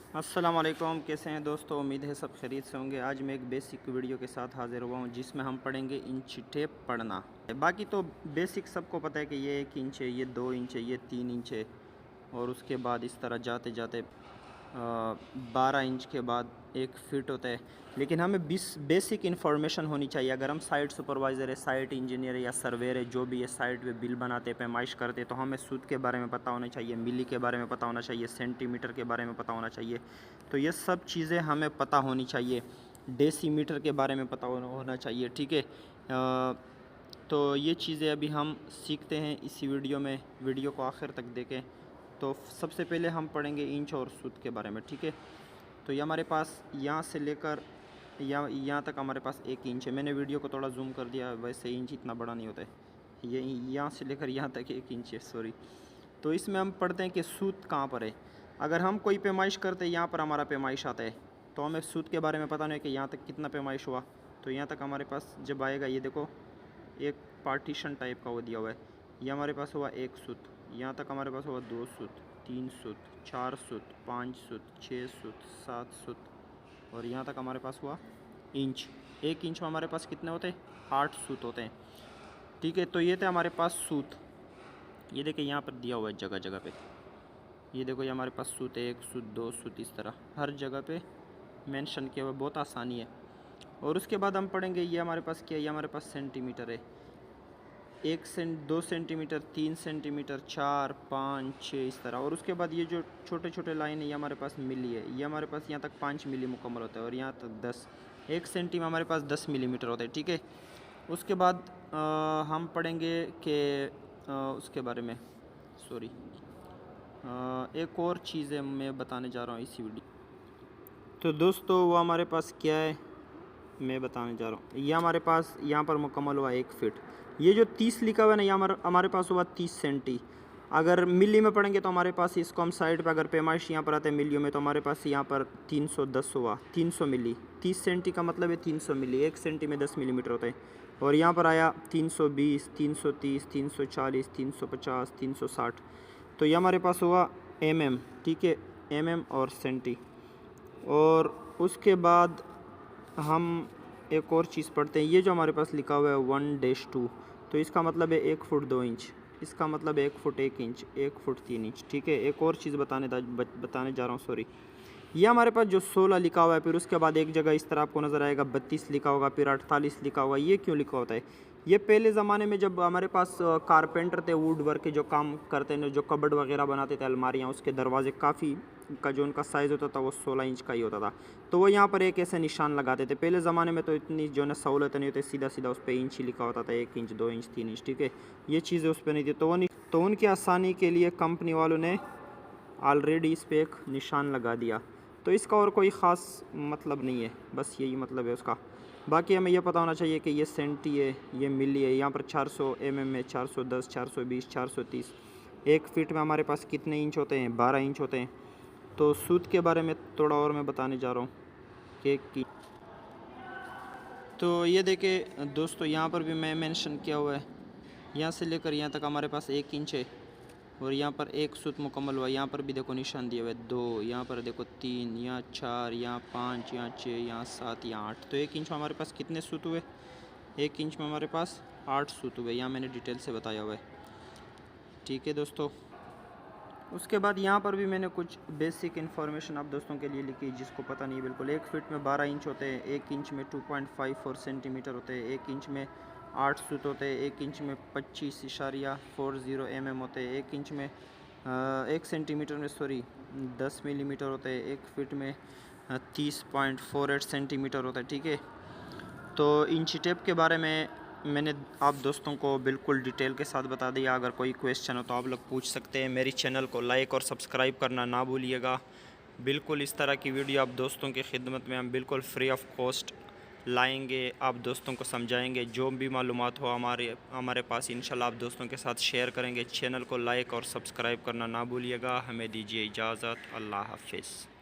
अस्सलामुअलैकुम, कैसे हैं दोस्तों। उम्मीद है सब खैरियत से होंगे। आज मैं एक बेसिक वीडियो के साथ हाज़िर हुआ हूँ जिसमें हम पढ़ेंगे इंच टेप पढ़ना। बाकी तो बेसिक सबको पता है कि ये 1 इंच है, ये 2 इंच है, ये 3 इंच है और उसके बाद इस तरह जाते जाते 12 इंच के बाद 1 फीट होता है। लेकिन हमें बेसिक इन्फॉर्मेशन होनी चाहिए। अगर हम साइट सुपरवाइज़र है, साइट इंजीनियर है या सर्वेयर है, जो भी है, साइट पे बिल बनाते, पैमाइश करते, तो हमें सूत के बारे में पता होना चाहिए, मिली के बारे में पता होना चाहिए, सेंटीमीटर के बारे में पता होना चाहिए। तो ये सब चीज़ें हमें पता होनी चाहिए। डेसीमीटर के बारे में पता होना चाहिए, ठीक है। तो ये चीज़ें अभी हम सीखते हैं इसी वीडियो में। वीडियो को आखिर तक देखें। तो सबसे पहले हम पढ़ेंगे इंच और सूत के बारे में, ठीक है। तो ये हमारे पास यहाँ से लेकर यहाँ तक हमारे पास 1 इंच है। मैंने वीडियो को थोड़ा जूम कर दिया, वैसे इंच इतना बड़ा नहीं होता है। ये यहाँ से लेकर यहाँ तक 1 इंच है, सॉरी। तो इसमें हम पढ़ते हैं कि सूत कहाँ पर है। अगर हम कोई पैमाइश करते हैं, यहाँ पर हमारा पैमाइश आता है, तो हमें सूत के बारे में पता नहीं कि यहाँ तक कितना पैमाइश हुआ। तो यहाँ तक हमारे पास जब आएगा, ये देखो एक पार्टीशन टाइप का वो दिया हुआ है। ये हमारे पास हुआ 1 सूत, यहाँ तक हमारे पास हुआ 2 सूत, 3 सूत, 4 सूत, 5 सूत, 6 सूत, 7 सूत और यहाँ तक हमारे पास हुआ इंच। 1 इंच में हमारे पास कितने होते हैं? 8 सूत होते हैं, ठीक है। तो ये थे हमारे पास सूत। ये देखिए यहाँ पर दिया हुआ है जगह जगह पे। ये देखो, ये हमारे पास सूत है, 1 सूत, 2 सूत, इस तरह हर जगह पे मेंशन किया हुआ, बहुत आसानी है। और उसके बाद हम पढ़ेंगे, ये हमारे पास क्या है, ये हमारे पास सेंटीमीटर है। 2 सेंटीमीटर, 3 सेंटीमीटर, 4, 5, 6, इस तरह। और उसके बाद ये जो छोटे छोटे लाइन है, ये हमारे पास मिली है। ये हमारे पास यहाँ तक 5 मिली मुकम्मल होता है और यहाँ तक 10। 1 सेंटी में हमारे पास 10 मिलीमीटर होता है, ठीक है। उसके बाद हम पढ़ेंगे कि उसके बारे में, सॉरी, एक और चीज़ें मैं बताने जा रहा हूँ इसी वीडियो। तो दोस्तों वो हमारे पास क्या है मैं बताने जा रहा हूँ। ये हमारे पास यहाँ पर मुकम्मल हुआ 1 फीट। ये जो 30 लिखा हुआ है ना, ये हमारे पास हुआ 30 सेंटी। अगर मिली में पढ़ेंगे तो हमारे पास इसको हम साइड पे, अगर पैमाइश यहाँ पर आते हैं मिलियों में, तो हमारे पास यहाँ पर 310 हुआ, 300 मिली। 30 सेंटी का मतलब है 300 मिली। 1 सेंटी में 10 मिलीमीटर होता है। और यहाँ पर आया 320, 330, 340, 350, 360। तो ये हमारे पास हुआ mm, ठीक है, mm और सेंटी। और उसके बाद हम एक और चीज़ पढ़ते हैं। ये जो हमारे पास लिखा हुआ है 1-2, तो इसका मतलब है 1 फुट 2 इंच। इसका मतलब है 1 फुट 1 इंच, 1 फुट 3 इंच, ठीक है। एक और चीज़ बताने जा रहा हूँ, सॉरी। ये हमारे पास जो 16 लिखा हुआ है, फिर उसके बाद एक जगह इस तरह आपको नज़र आएगा 32 लिखा होगा, फिर 48 लिखा होगा। ये क्यों लिखा होता है? ये पहले ज़माने में जब हमारे पास कारपेंटर थे, वुड वर्क के जो काम करते हैं, जो कबर्ड वगैरह बनाते थे, अलमारियाँ, उसके दरवाजे, काफ़ी का जो उनका साइज़ होता था वो 16 इंच का ही होता था। तो वो यहाँ पर एक ऐसे निशान लगाते थे। पहले ज़माने में तो इतनी जो है सहूलत नहीं होती, सीधा सीधा उस पर इंच ही लिखा होता था, 1 इंच, 2 इंच, 3 इंच, ठीक है। ये चीज़ें उस पर नहीं थी। तो उनकी आसानी के लिए कंपनी वालों ने ऑलरेडी इस पर एक निशान लगा दिया। तो इसका और कोई ख़ास मतलब नहीं है, बस यही मतलब है उसका। बाकी हमें यह पता होना चाहिए कि ये सेंटी है, ये मिली है। यहाँ पर 400 mm है, 410, 420, 430। 1 फीट में हमारे पास कितने इंच होते हैं? 12 इंच होते हैं। तो सूत के बारे में थोड़ा और मैं बताने जा रहा हूँ कि तो ये देखे दोस्तों, यहाँ पर भी मैं मेंशन किया हुआ है, यहाँ से लेकर यहाँ तक हमारे पास 1 इंच है। और यहाँ पर 1 सूत मुकम्मल हुआ। यहाँ पर भी देखो निशान दिया हुआ है 2, यहाँ पर देखो 3, यहाँ 4, यहाँ 5, यहाँ 6, यहाँ 7, यहाँ 8। तो 1 इंच में हमारे पास कितने सूत हुए? 1 इंच में हमारे पास 8 सूत हुए। यहाँ मैंने डिटेल से बताया हुआ है, ठीक है दोस्तों। उसके बाद यहाँ पर भी मैंने कुछ बेसिक इन्फॉर्मेशन आप दोस्तों के लिए लिखी, जिसको पता नहीं बिल्कुल। 1 फीट में 12 इंच होते हैं, 1 इंच में 2.54 सेंटीमीटर होते हैं, 1 इंच में 8 सूत होते हैं, 1 इंच में 25.40 mm होते हैं, 1 इंच में 1 सेंटीमीटर में 10 मिलीमीटर होते हैं, 1 फीट में 30.48 सेंटीमीटर होता है, ठीक है। तो इंची टेप के बारे में मैंने आप दोस्तों को बिल्कुल डिटेल के साथ बता दिया। अगर कोई क्वेश्चन हो तो आप लोग पूछ सकते हैं। मेरी चैनल को लाइक और सब्सक्राइब करना ना भूलिएगा। बिल्कुल इस तरह की वीडियो आप दोस्तों की खिदमत में हम बिल्कुल फ्री ऑफ कॉस्ट लाएंगे, आप दोस्तों को समझाएंगे। जो भी मालूमात हो हमारे पास इंशाल्लाह आप दोस्तों के साथ शेयर करेंगे। चैनल को लाइक और सब्सक्राइब करना ना भूलिएगा। हमें दीजिए इजाज़त। अल्लाह हाफिज़।